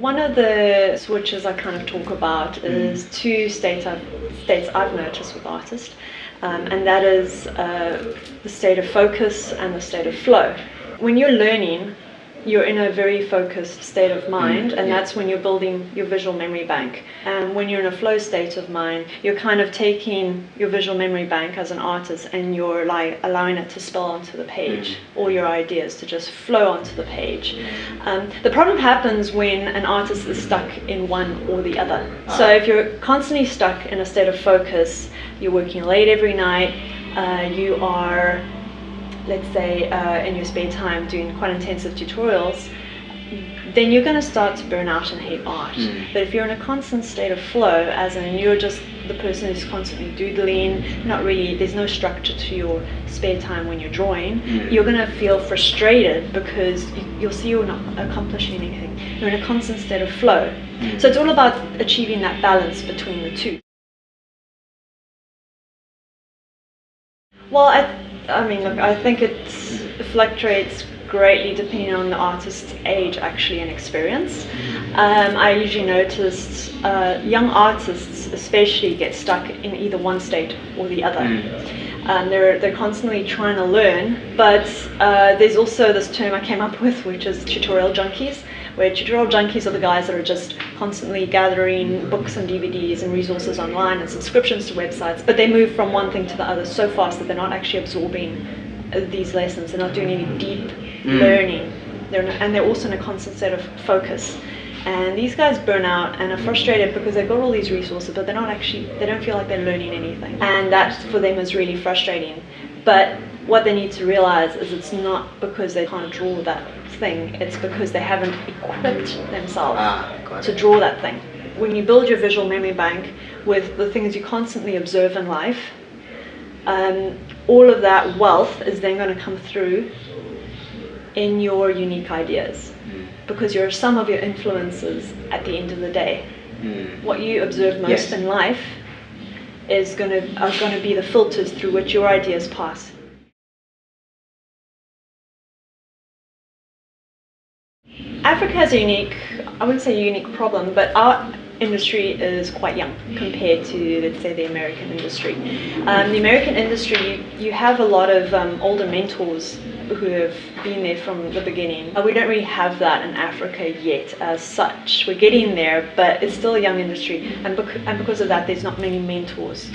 One of the switches I kind of talk about is two states I've noticed with artists, and that is the state of focus and the state of flow. When you're learning, you're in a very focused state of mind, and that's when you're building your visual memory bank. And when you're in a flow state of mind, you're kind of taking your visual memory bank as an artist and you're like allowing it to spill onto the page, all your ideas to just flow onto the page. The problem happens when an artist is stuck in one or the other. So if you're constantly stuck in a state of focus, you're working late every night, you are, let's say, in your spare time doing quite intensive tutorials, then you're going to start to burn out and hate art. But if you're in a constant state of flow, as in you're just the person who's constantly doodling, not really, there's no structure to your spare time when you're drawing, you're going to feel frustrated because you'll see you're not accomplishing anything. You're in a constant state of flow. So it's all about achieving that balance between the two. Well, I mean, look, I think it fluctuates greatly depending on the artist's age, actually, and experience. I usually noticed young artists especially get stuck in either one state or the other. They're constantly trying to learn, but there's also this term I came up with, which is tutorial junkies, where tutorial junkies are the guys that are just constantly gathering books and DVDs and resources online and subscriptions to websites, but they move from one thing to the other so fast that they're not actually absorbing these lessons. They're not doing any deep learning, and they're also in a constant state of focus. And these guys burn out and are frustrated because they've got all these resources, but they don't feel like they're learning anything. And that for them is really frustrating. But what they need to realize is it's not because they can't draw that thing, it's because they haven't equipped themselves to draw that thing. When you build your visual memory bank with the things you constantly observe in life, all of that wealth is then going to come through in your unique ideas, because you're a sum of your influences at the end of the day. What you observe most in life are going to be the filters through which your ideas pass. Africa has a unique, I wouldn't say a unique problem, but our industry is quite young compared to, let's say, the American industry. The American industry, you have a lot of older mentors who have been there from the beginning. We don't really have that in Africa yet as such. We're getting there, but it's still a young industry, and because of that, there's not many mentors.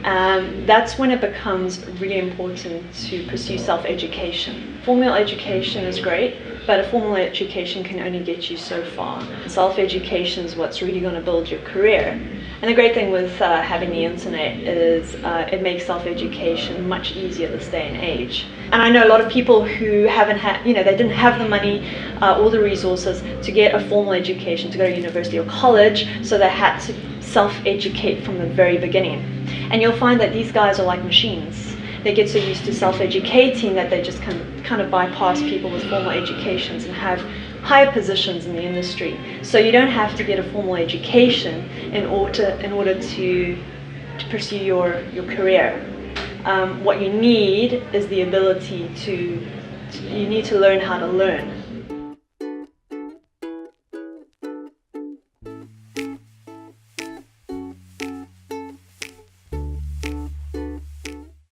That's when it becomes really important to pursue self-education. Formal education is great, but a formal education can only get you so far. Self-education is what's really going to build your career. And the great thing with having the internet is it makes self-education much easier this day and age. And I know a lot of people who haven't had, they didn't have the money or the resources to get a formal education, to go to university or college, so they had to self-educate from the very beginning. And you'll find that these guys are like machines. They get so used to self-educating that they just kind of bypass people with formal educations and have higher positions in the industry. So you don't have to get a formal education in order to pursue your career. What you need is the ability you need to learn how to learn.